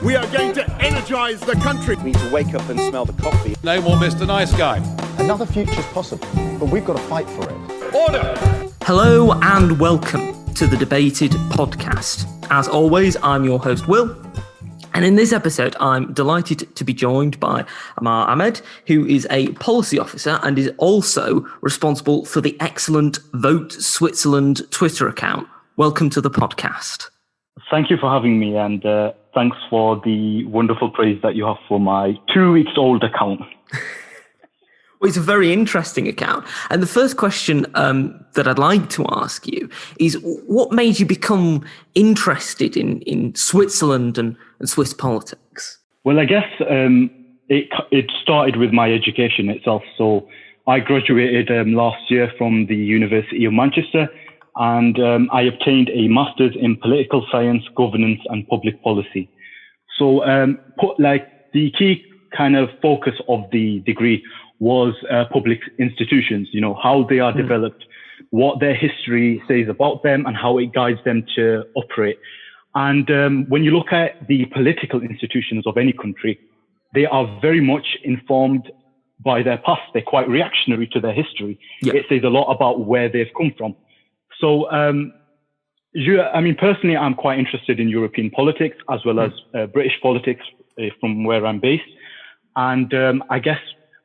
We are going to energise the country. We need to wake up and smell the coffee. No more Mr. Nice Guy. Another future's possible, but we've got to fight for it. Order! Hello and welcome to the Debated podcast. As always, I'm your host, Will. And in this episode, I'm delighted to be joined by Ammaar Ahmed, who is a policy officer and is also responsible for the excellent Vote Switzerland Twitter account. Welcome to the podcast. Thank you for having me, and thanks for the wonderful praise that you have for my 2 weeks old account. Well, it's a very interesting account. And the first question that I'd like to ask you is, what made you become interested in Switzerland and Swiss politics? Well, I guess it started with my education itself. So I graduated last year from the University of Manchester, and I obtained a master's in political science, governance, and public policy. So the key kind of focus of the degree was public institutions, you know, how they are developed, what their history says about them, and how it guides them to operate. And when you look at the political institutions of any country, they are very much informed by their past. They're quite reactionary to their history. Yeah. It says a lot about where they've come from. So, personally, I'm quite interested in European politics as well as British politics from where I'm based. And I guess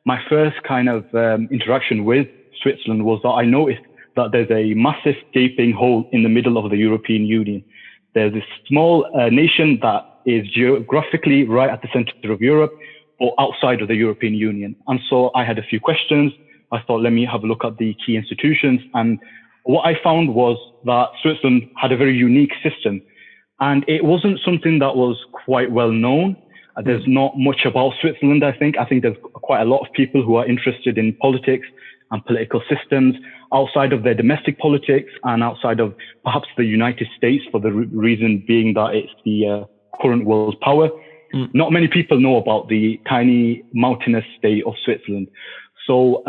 my first kind of interaction with Switzerland was that I noticed that there's a massive gaping hole in the middle of the European Union. There's this small nation that is geographically right at the center of Europe, or outside of the European Union. And so I had a few questions. I thought, let me have a look at the key institutions. And what I found was that Switzerland had a very unique system, and it wasn't something that was quite well known. There's not much about Switzerland, I think. I think there's quite a lot of people who are interested in politics and political systems outside of their domestic politics and outside of perhaps the United States, for the reason being that it's the current world power. Not many people know about the tiny mountainous state of Switzerland. So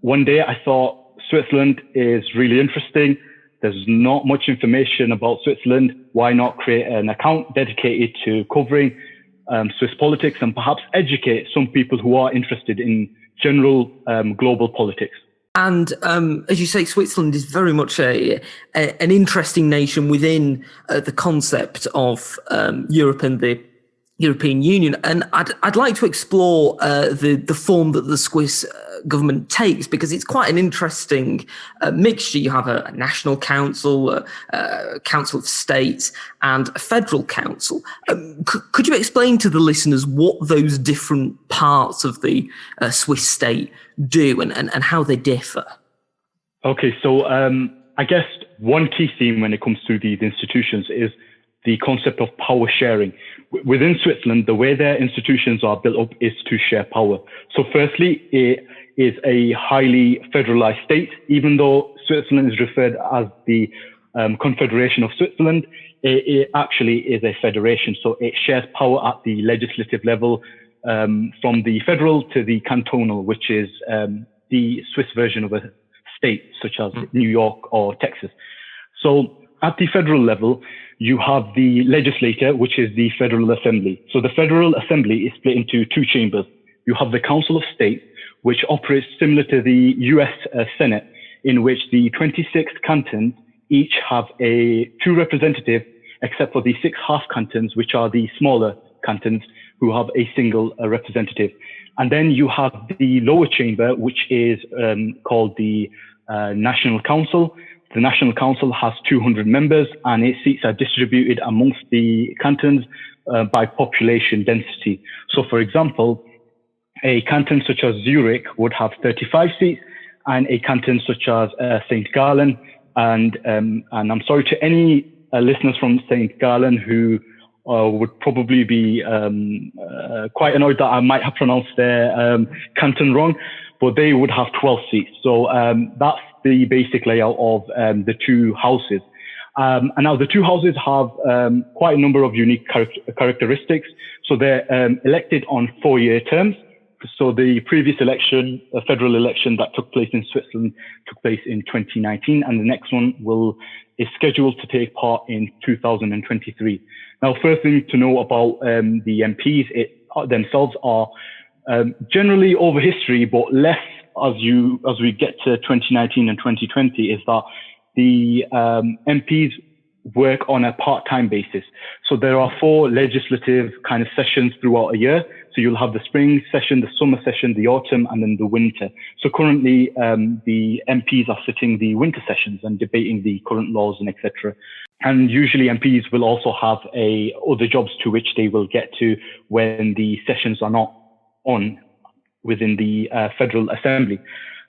one day I thought, Switzerland is really interesting. There's not much information about Switzerland. Why not create an account dedicated to covering Swiss politics and perhaps educate some people who are interested in general global politics? And as you say, Switzerland is very much an interesting nation within the concept of Europe and the European Union. And I'd like to explore the form that the Swiss government takes, because it's quite an interesting mixture. You have a national council, a council of states, and a federal council. Could you explain to the listeners what those different parts of the Swiss state do and how they differ? Okay, so I guess one key theme when it comes to these institutions is the concept of power sharing. Within Switzerland, the way their institutions are built up is to share power. So firstly, it is a highly federalized state. Even though Switzerland is referred as the Confederation of Switzerland, it actually is a federation. So it shares power at the legislative level, from the federal to the cantonal, which is the Swiss version of a state, such as New York or Texas. So at the federal level, you have the legislature, which is the Federal Assembly. So the Federal Assembly is split into two chambers. You have the Council of State, which operates similar to the US Senate, in which the 26 cantons each have two representatives, except for the 6 half cantons, which are the smaller cantons, who have a single representative. And then you have the lower chamber, which is called the National Council. The National Council has 200 members, and its seats are distributed amongst the cantons by population density. So, for example, a canton such as Zurich would have 35 seats, and a canton such as St. Gallen, and I'm sorry to any listeners from St. Gallen who would probably be quite annoyed that I might have pronounced their canton wrong, but they would have 12 seats. So that's the basic layout of the two houses. And now the two houses have quite a number of unique characteristics. So they're elected on 4-year terms So the previous election, a federal election that took place in Switzerland, took place in 2019, and the next one is scheduled to take part in 2023. Now, first thing to know about the MPs themselves are generally over history, but less as we get to 2019 and 2020, is that the MPs work on a part-time basis. So there are 4 legislative kind of sessions throughout a year. So you'll have the spring session, the summer session, the autumn, and then the winter. So currently, the MPs are sitting the winter sessions and debating the current laws and etc. And usually MPs will also have other jobs to which they will get to when the sessions are not on within the Federal Assembly.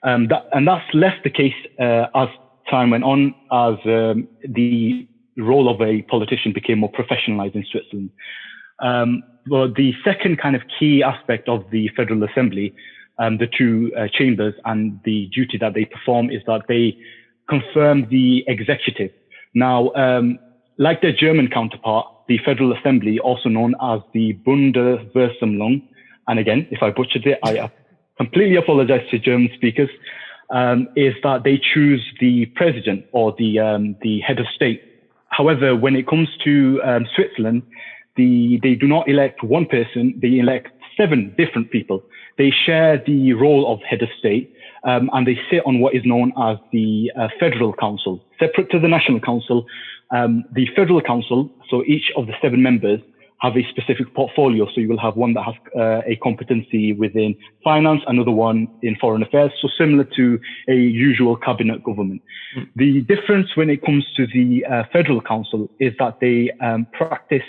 That's less the case as time went on, as the role of a politician became more professionalized in Switzerland. But the second kind of key aspect of the Federal Assembly, the 2 chambers and the duty that they perform, is that they confirm the executive. Now, like their German counterpart, the Federal Assembly, also known as the Bundesversammlung, and again, if I butchered it, I completely apologize to German speakers, is that they choose the president or the head of state. However, when it comes to Switzerland, they do not elect one person, they elect 7 different people. They share the role of head of state, and they sit on what is known as the Federal Council. Separate to the National Council, the Federal Council, so each of the 7 members have a specific portfolio. So you will have one that has a competency within finance, another one in foreign affairs. So similar to a usual cabinet government. The difference when it comes to the Federal Council is that they practice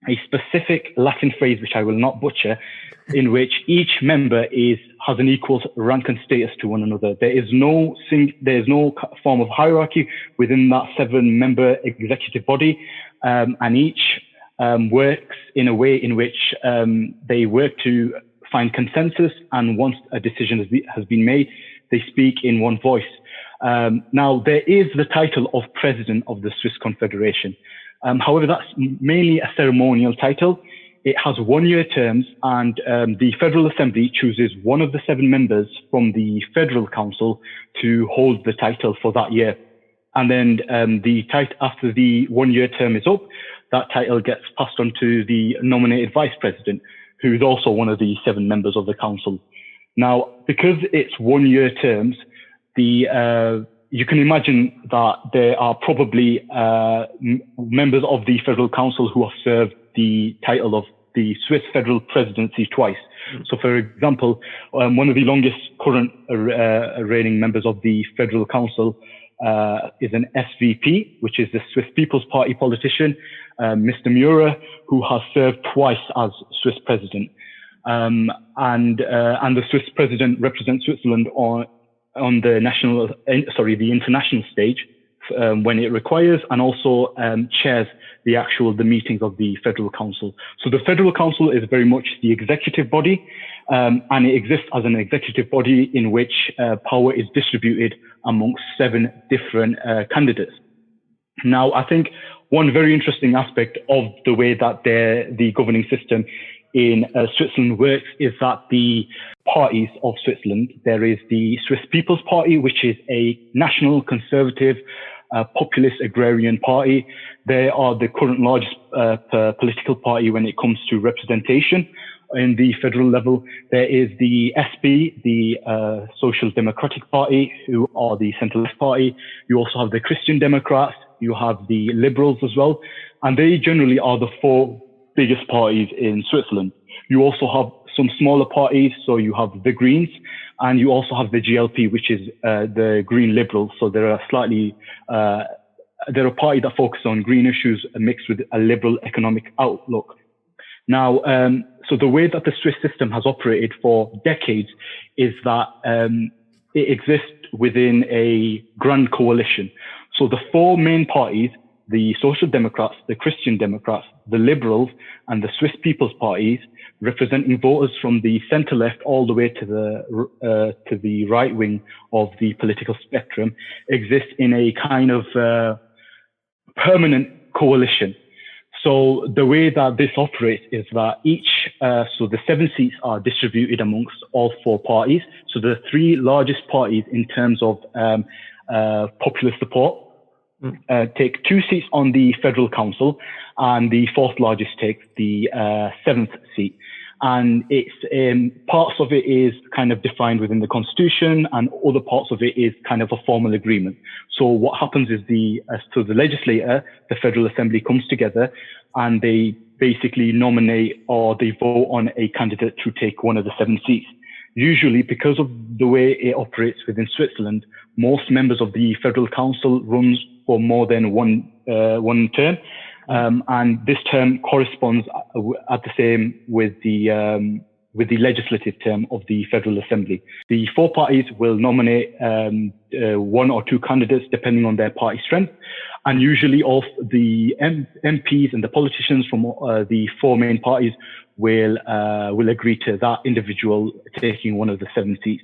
a specific Latin phrase, which I will not butcher, in which each member has an equal rank and status to one another. There is no form of hierarchy within that 7-member executive body, and each works in a way in which they work to find consensus, and once a decision has been made, they speak in one voice. Now, there is the title of President of the Swiss Confederation. However, that's mainly a ceremonial title. It has 1-year terms, and the Federal Assembly chooses one of the 7 members from the Federal Council to hold the title for that year. And then after the 1-year term is up, that title gets passed on to the nominated vice president, who is also one of the 7 members of the council. Now, because it's 1-year terms, you can imagine that there are probably members of the Federal Council who have served the title of the Swiss Federal Presidency twice. So, for example, one of the longest current reigning members of the Federal Council is an SVP, which is the Swiss People's Party politician, Mr. Murer, who has served twice as Swiss president. And the Swiss president represents Switzerland on the international stage when it requires, and also chairs the meetings of the Federal Council. So the Federal Council is very much the executive body, and it exists as an executive body in which power is distributed amongst 7 different candidates. Now, I think one very interesting aspect of the way that the governing system in Switzerland works is that the parties of Switzerland, there is the Swiss People's Party, which is a national conservative populist agrarian party. They are the current largest political party when it comes to representation in the federal level. There is the SP, the Social Democratic Party, who are the centre-left party. You also have the Christian Democrats. You have the Liberals as well. And they generally are the 4 biggest parties in Switzerland. You also have some smaller parties. So you have the Greens, and you also have the GLP, which is the Green Liberals. So they're a party that focuses on green issues mixed with a liberal economic outlook. Now, so the way that the Swiss system has operated for decades is that it exists within a grand coalition. So the 4 main parties, the Social Democrats, the Christian Democrats, the Liberals, and the Swiss People's Parties, representing voters from the centre-left all the way to the right wing of the political spectrum, exist in a kind of permanent coalition. So the way that this operates is that each so the 7 seats are distributed amongst all 4 parties. So the 3 largest parties in terms of popular support take 2 seats on the Federal Council, and the 4th largest takes the 7th seat. And it's parts of it is kind of defined within the Constitution, and other parts of it is kind of a formal agreement. So what happens is the legislature, the Federal Assembly, comes together and they basically nominate or they vote on a candidate to take one of the 7 seats. Usually, because of the way it operates within Switzerland, most members of the Federal Council runs for more than one term. And this term corresponds at the same with the legislative term of the Federal Assembly. The 4 parties will nominate 1 or 2 candidates depending on their party strength, and usually all the MPs and the politicians from the 4 main parties will agree to that individual taking one of the 7 seats.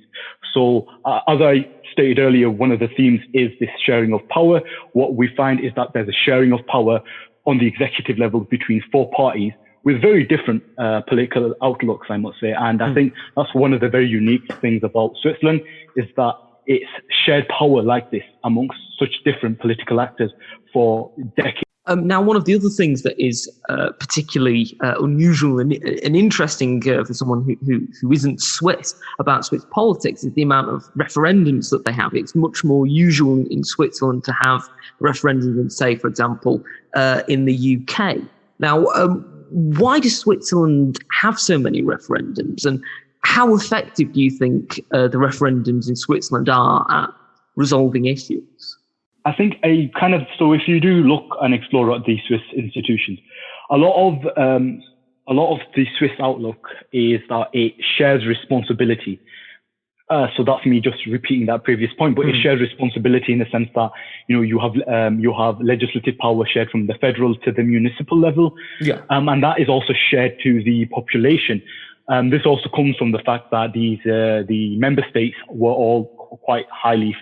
So as I stated earlier, one of the themes is this sharing of power. What we find is that there's a sharing of power on the executive level between 4 parties with very different political outlooks, I must say. And I think that's one of the very unique things about Switzerland, is that it's shared power like this amongst such different political actors for decades. Now, one of the other things that is particularly unusual and interesting for someone who isn't Swiss about Swiss politics is the amount of referendums that they have. It's much more usual in Switzerland to have referendums than, say, for example, in the UK. Now, why does Switzerland have so many referendums, and how effective do you think the referendums in Switzerland are at resolving issues? I think so if you do look and explore at the Swiss institutions, a lot of the Swiss outlook is that it shares responsibility. So that's me just repeating that previous point, but it shares responsibility in the sense that, you have legislative power shared from the federal to the municipal level. Yeah. And that is also shared to the population. This also comes from the fact that the member states were all quite highly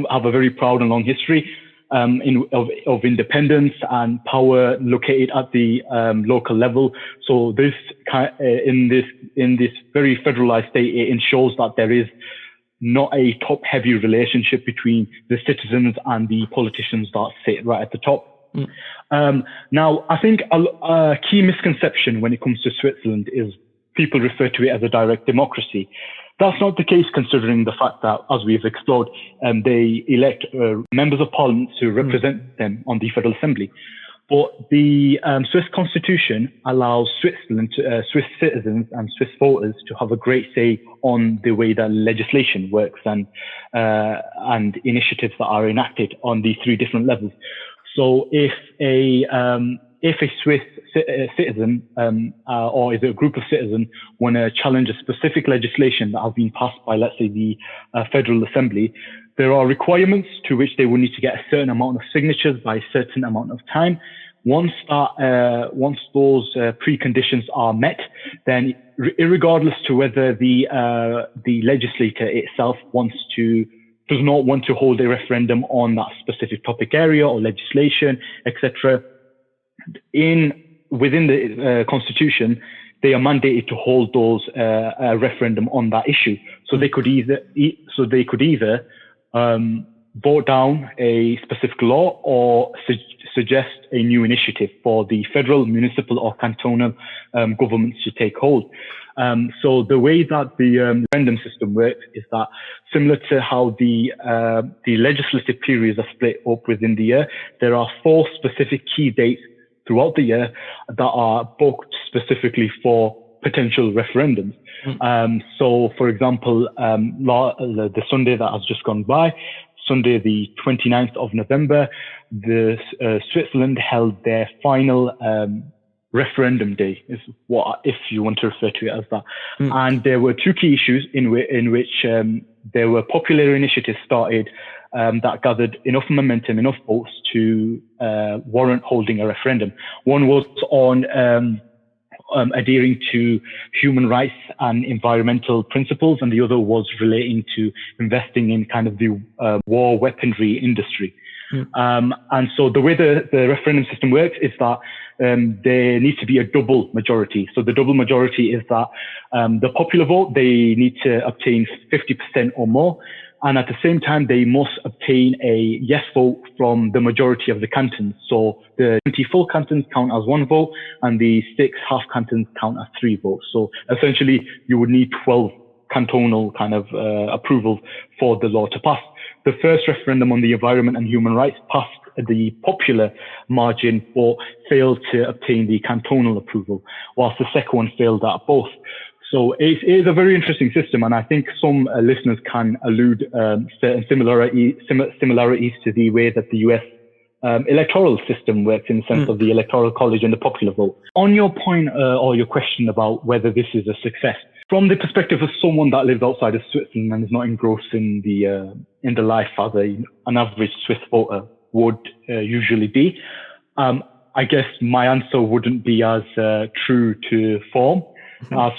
have a very proud and long history of independence and power located at the local level. So this in this very federalized state, it ensures that there is not a top-heavy relationship between the citizens and the politicians that sit right at the top. Now, I think a key misconception when it comes to Switzerland is people refer to it as a direct democracy. That's not the case, considering the fact that, as we've explored, they elect members of parliament to represent them on the Federal Assembly. But the Swiss Constitution allows Swiss citizens and Swiss voters to have a great say on the way that legislation works and initiatives that are enacted on these 3 different levels. So if a Swiss citizen or is it a group of citizens want to challenge a specific legislation that has been passed by, let's say, the Federal Assembly, there are requirements to which they will need to get a certain amount of signatures by a certain amount of time. Once those preconditions are met, then irregardless to whether the legislator itself does not want to hold a referendum on that specific topic area or legislation, etc., within the Constitution, they are mandated to hold those a referendum on that issue. So they could either vote down a specific law or suggest a new initiative for the federal, municipal, or cantonal governments to take hold. So the way that the referendum system works is that, similar to how the legislative periods are split up within the year, there are 4 specific key dates throughout the year that are booked specifically for potential referendums. So, for example, the Sunday that has just gone by, Sunday the 29th of November, Switzerland held their final referendum day, is what, if you want to refer to it as that. And there were 2 key issues in which there were popular initiatives started that gathered enough momentum, enough votes to warrant holding a referendum. One was on adhering to human rights and environmental principles, and the other was relating to investing in kind of the war weaponry industry. And so the way the referendum system works is that there needs to be a double majority. So the double majority is that the popular vote, they need to obtain 50% or more. And at the same time, they must obtain a yes vote from the majority of the cantons. So the 20 full cantons count as one vote, and the 6 half cantons count as 3 votes. So essentially, you would need 12 cantonal kind of approvals for the law to pass. The first referendum on the environment and human rights passed the popular margin, but failed to obtain the cantonal approval, whilst the second one failed at both. So it is a very interesting system, and I think some listeners can allude certain similarities to the way that the US electoral system works in the sense of the electoral college and the popular vote. On your point or your question about whether this is a success, from the perspective of someone that lives outside of Switzerland and is not engrossed in the life as an average Swiss voter would usually be, I guess my answer wouldn't be as true to form.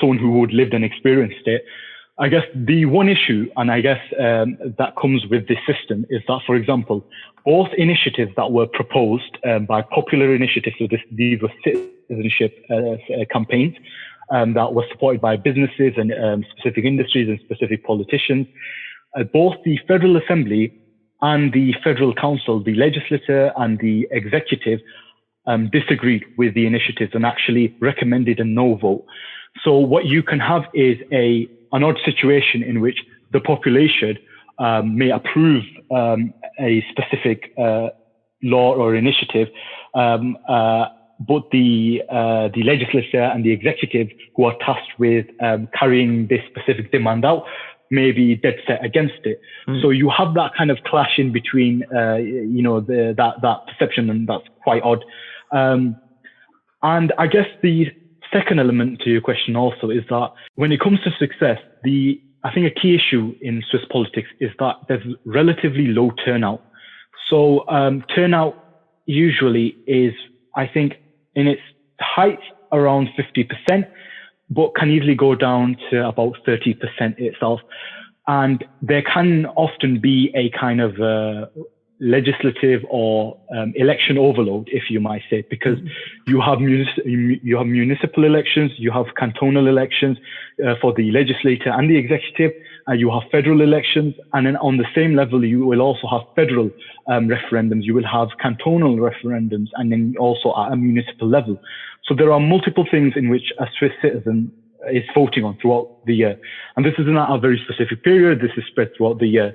Someone who would lived and experienced it. I guess the one issue, and I guess that comes with this system, is that, for example, both initiatives that were proposed by popular initiatives, so these were citizenship campaigns that were supported by businesses and specific industries and specific politicians, both the Federal Assembly and the Federal Council, the legislature and the executive, disagreed with the initiatives and actually recommended a no vote. So what you can have is an odd situation in which the population may approve a specific law or initiative, but the legislature and the executive who are tasked with carrying this specific demand out may be dead set against it. So you have that kind of clash in between, that perception, and that's quite odd. And I guess the second element to your question also is that when it comes to success, I think a key issue in Swiss politics is that there's relatively low turnout. So turnout usually is, I think, in its height around 50%, but can easily go down to about 30% itself. And there can often be a kind of legislative or election overload, if you might say, because you have municipal elections, you have cantonal elections for the legislature and the executive, you have federal elections, and then on the same level you will also have federal referendums, you will have cantonal referendums, and then also at a municipal level. So there are multiple things in which a Swiss citizen is voting on throughout the year, and this is not a very specific period, this is spread throughout the year.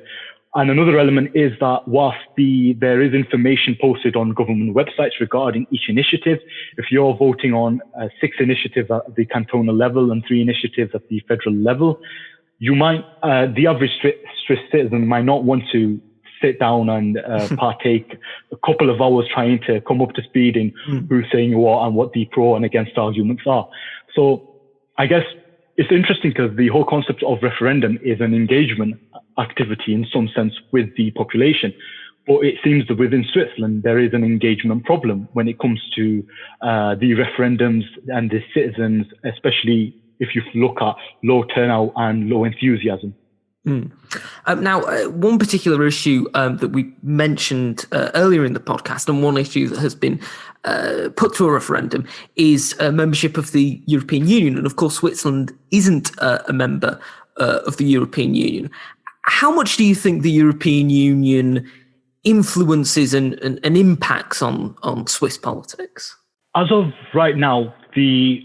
And another element is that whilst there is information posted on government websites regarding each initiative, if you're voting on 6 initiatives at the cantonal level and 3 initiatives at the federal level, you might, the average Swiss citizen might not want to sit down and partake a couple of hours trying to come up to speed in who's saying what and what the pro and against arguments are. So I guess it's interesting because the whole concept of referendum is an engagement activity in some sense with the population. But it seems that within Switzerland, there is an engagement problem when it comes to the referendums and the citizens, especially if you look at low turnout and low enthusiasm. Now, one particular issue that we mentioned earlier in the podcast, and one issue that has been put to a referendum, is membership of the European Union. And of course, Switzerland isn't a member of the European Union. How much do you think the European Union influences and impacts on Swiss politics? As of right now, the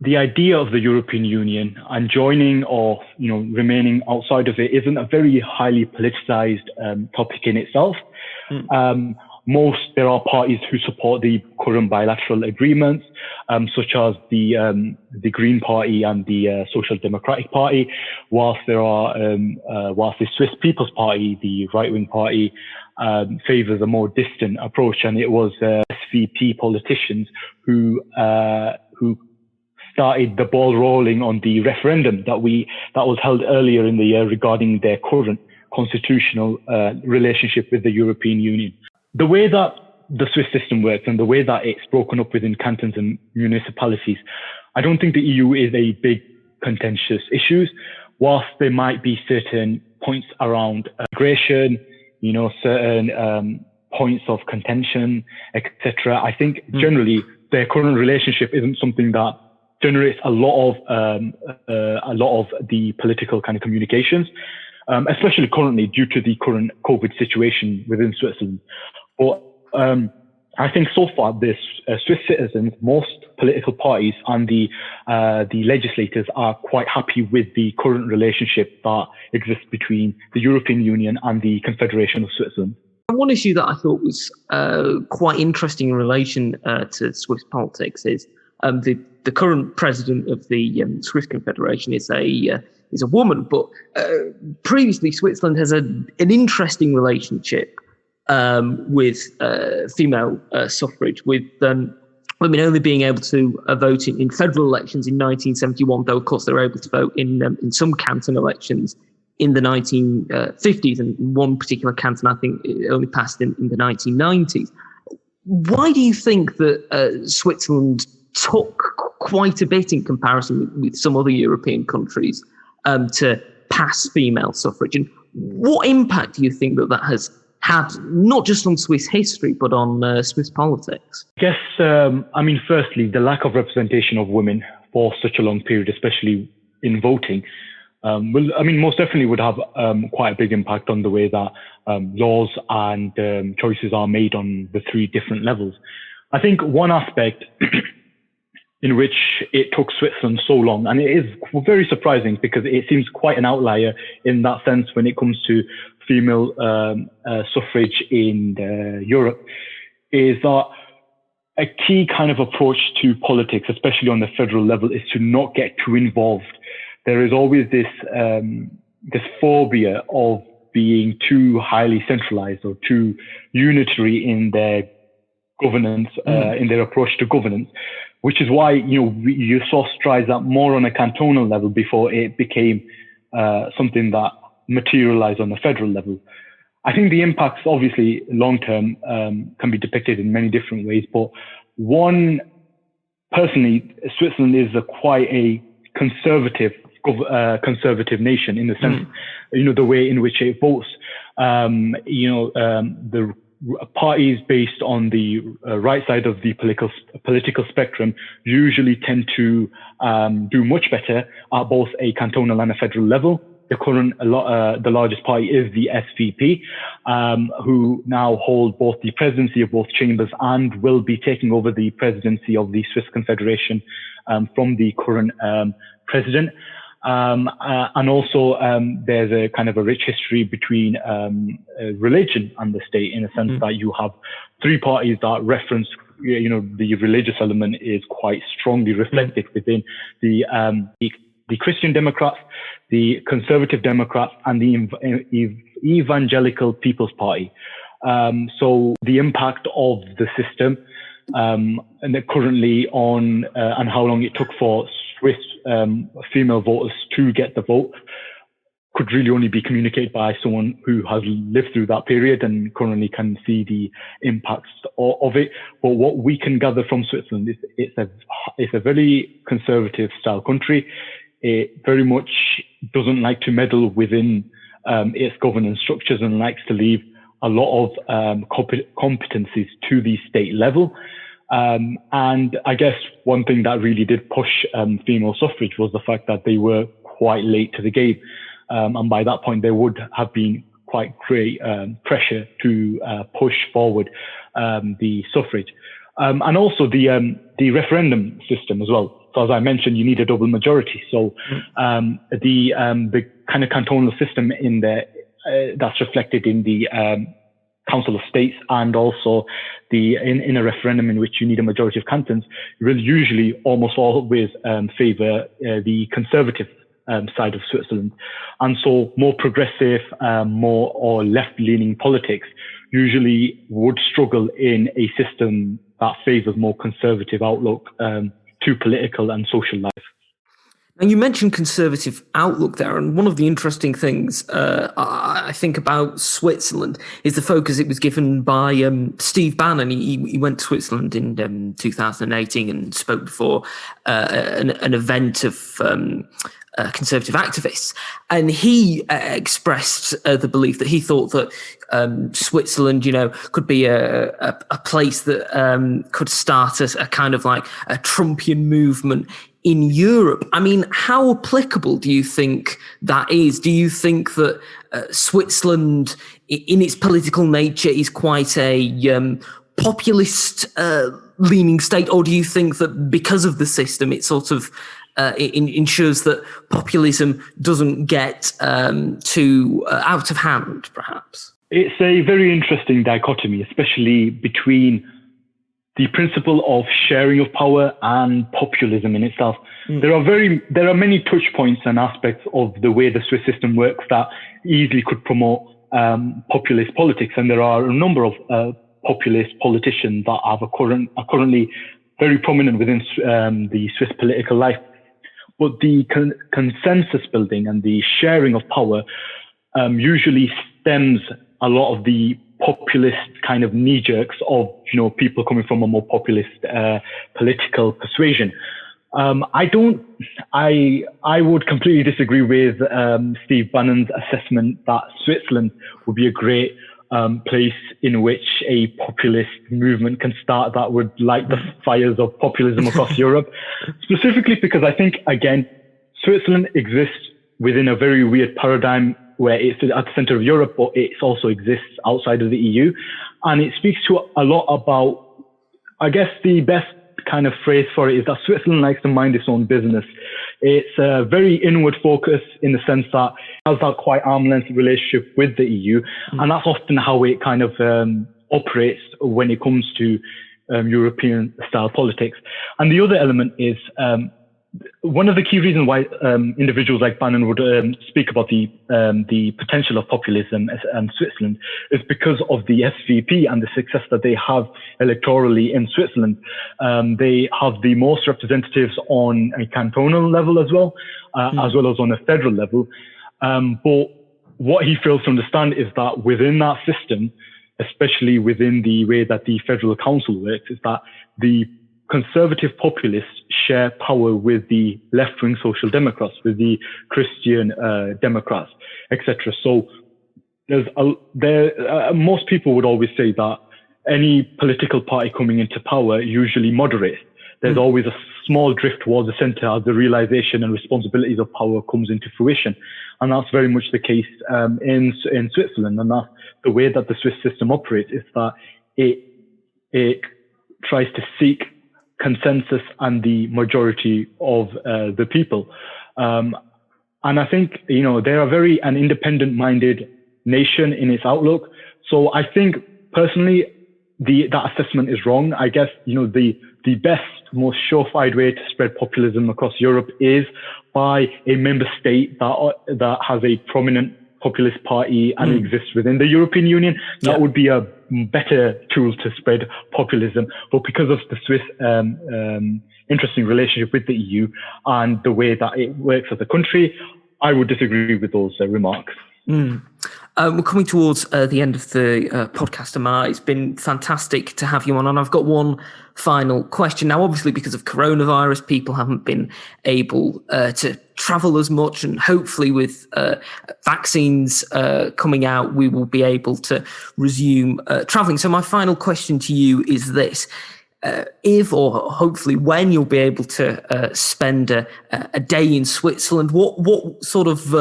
idea of the European Union and joining or remaining outside of it isn't a very highly politicized topic in itself. There are parties who support the current bilateral agreements, such as the Green Party and the Social Democratic Party, whilst the Swiss People's Party, the right-wing party, favors a more distant approach. And it was SVP politicians who started the ball rolling on the referendum that was held earlier in the year regarding their current constitutional relationship with the European Union. The way that the Swiss system works and the way that it's broken up within cantons and municipalities, I don't think the EU is a big contentious issue, whilst there might be certain points around migration, certain points of contention, etc. I think generally their current relationship isn't something that generates a lot of the political kind of communications, especially currently due to the current COVID situation within Switzerland. But I think so far, this Swiss citizens, most political parties and the legislators are quite happy with the current relationship that exists between the European Union and the Confederation of Switzerland. One issue that I thought was quite interesting in relation to Swiss politics is the current president of the Swiss Confederation is a woman, but previously Switzerland has an interesting relationship with female suffrage, with women only being able to vote in federal elections in 1971, though of course they were able to vote in some canton elections in the 1950s, and one particular canton I think it only passed in the 1990s. Why do you think that Switzerland took quite a bit in comparison with some other European countries to pass female suffrage, and what impact do you think that has had, not just on Swiss history, but on Swiss politics? I guess, firstly, the lack of representation of women for such a long period, especially in voting, most definitely would have quite a big impact on the way that laws and choices are made on the three different levels. I think one aspect in which it took Switzerland so long, and it is very surprising because it seems quite an outlier in that sense when it comes to female suffrage in Europe, is that a key kind of approach to politics, especially on the federal level, is to not get too involved. There is always this phobia of being too highly centralized or too unitary in their governance, in their approach to governance, which is why you saw strides that more on a cantonal level before it became something that materialized on the federal level. I think the impacts, obviously, long term, can be depicted in many different ways. But one, personally, Switzerland is quite a conservative nation in the sense, the way in which it votes. The parties based on the right side of the political spectrum usually tend to do much better at both a cantonal and a federal level. The largest party is the SVP, who now hold both the presidency of both chambers and will be taking over the presidency of the Swiss Confederation from the current president. And also, there's a kind of a rich history between religion and the state, in a sense that you have three parties that reference, the religious element is quite strongly reflected within the Christian Democrats, the Conservative Democrats, and the Evangelical People's Party. So the impact of the system and currently on and how long it took for Swiss female voters to get the vote could really only be communicated by someone who has lived through that period and currently can see the impacts of it. But what we can gather from Switzerland is it's a very conservative style country. It very much doesn't like to meddle within its governance structures and likes to leave a lot of competencies to the state level. And I guess one thing that really did push female suffrage was the fact that they were quite late to the game. And by that point, there would have been quite great pressure to push forward the suffrage. And also the referendum system as well. So as I mentioned, you need a double majority. So the kind of cantonal system in there that's reflected in the Council of States, and also in a referendum in which you need a majority of cantons, will usually almost always favour the conservative side of Switzerland. And so more progressive, more or left-leaning politics usually would struggle in a system that favours more conservative outlook to political and social life. And you mentioned conservative outlook there, and one of the interesting things I think about Switzerland is the focus it was given by Steve Bannon. He went to Switzerland in 2018 and spoke before an event of conservative activists, and he expressed the belief that he thought that Switzerland, could be a place that could start a kind of like a Trumpian movement in Europe. I mean, how applicable do you think that is? Do you think that Switzerland, in its political nature, is quite a populist leaning state, or do you think that because of the system, it sort of ensures that populism doesn't get too out of hand, perhaps? It's a very interesting dichotomy, especially between the principle of sharing of power and populism in itself. There are many touch points and aspects of the way the Swiss system works that easily could promote populist politics, and there are a number of populist politicians that are currently very prominent within the Swiss political life. But the consensus building and the sharing of power usually stems a lot of the populist kind of knee jerks of people coming from a more populist political persuasion. I would completely disagree with Steve Bannon's assessment that Switzerland would be a great place in which a populist movement can start that would light the fires of populism across Europe. Specifically because I think, again, Switzerland exists within a very weird paradigm where it's at the center of Europe, but it also exists outside of the EU. And it speaks to a lot about, I guess the best kind of phrase for it is that Switzerland likes to mind its own business. It's a very inward focus in the sense that it has that quite arm's length relationship with the EU. And that's often how it kind of operates when it comes to European style politics. And the other element is one of the key reasons why individuals like Bannon would speak about the potential of populism in Switzerland is because of the SVP and the success that they have electorally in Switzerland. They have the most representatives on a cantonal level as well as on a federal level. But what he fails to understand is that within that system, especially within the way that the Federal Council works, is that the conservative populists share power with the left-wing social democrats, with the Christian Democrats, etc. So most people would always say that any political party coming into power usually moderates. There's always a small drift towards the center as the realization and responsibilities of power comes into fruition. And that's very much the case in Switzerland. And that's the way that the Swiss system operates, is that it tries to seek consensus and the majority of the people. And I think, they are very an independent-minded nation in its outlook. So I think, personally, that assessment is wrong. I guess, the best, most surefire way to spread populism across Europe is by a member state that has a prominent populist party and exists within the European Union. That would be a better tool to spread populism. But because of the Swiss interesting relationship with the EU and the way that it works as a country, I would disagree with those remarks. We're coming towards the end of the podcast, Ammaar. It's been fantastic to have you on, and I've got one final question. Now, obviously, because of coronavirus, people haven't been able to travel as much, and hopefully with vaccines coming out, we will be able to resume traveling. So my final question to you is this. If, or hopefully when, you'll be able to spend a day in Switzerland, what sort of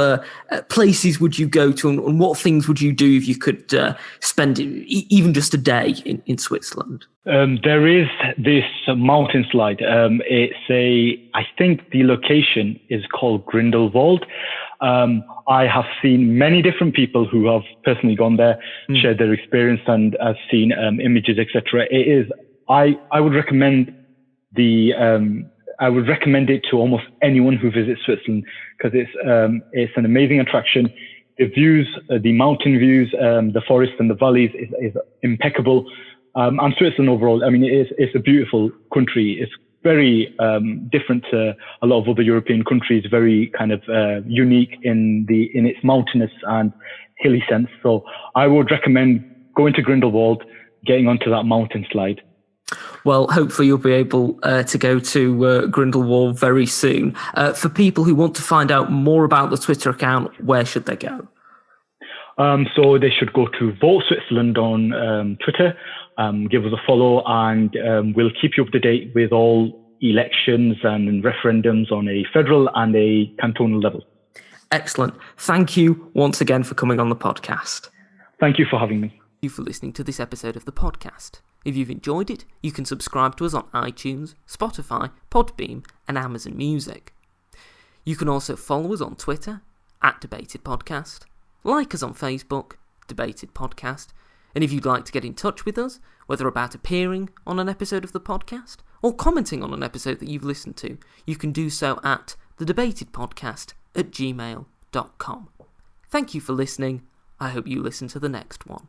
places would you go to, and what things would you do if you could spend even just a day in Switzerland? There is this mountain slide. I think the location is called Grindelwald. I have seen many different people who have personally gone there, shared their experience, and have seen images, etc. It is. I would recommend it to almost anyone who visits Switzerland, because it's an amazing attraction. The views, the mountain views, the forests and the valleys is impeccable. And Switzerland overall, I mean, it's a beautiful country. It's very different to a lot of other European countries, very kind of unique in its mountainous and hilly sense. So I would recommend going to Grindelwald, getting onto that mountain slide. Well, hopefully you'll be able to go to Grindelwald very soon. For people who want to find out more about the Twitter account, where should they go? So they should go to Vote Switzerland on Twitter, give us a follow, and we'll keep you up to date with all elections and referendums on a federal and a cantonal level. Excellent. Thank you once again for coming on the podcast. Thank you for having me. Thank you for listening to this episode of the podcast. If you've enjoyed it, you can subscribe to us on iTunes, Spotify, Podbeam, and Amazon Music. You can also follow us on Twitter, @DebatedPodcast, like us on Facebook, Debated Podcast, and if you'd like to get in touch with us, whether about appearing on an episode of the podcast or commenting on an episode that you've listened to, you can do so at thedebatedpodcast@gmail.com. Thank you for listening. I hope you listen to the next one.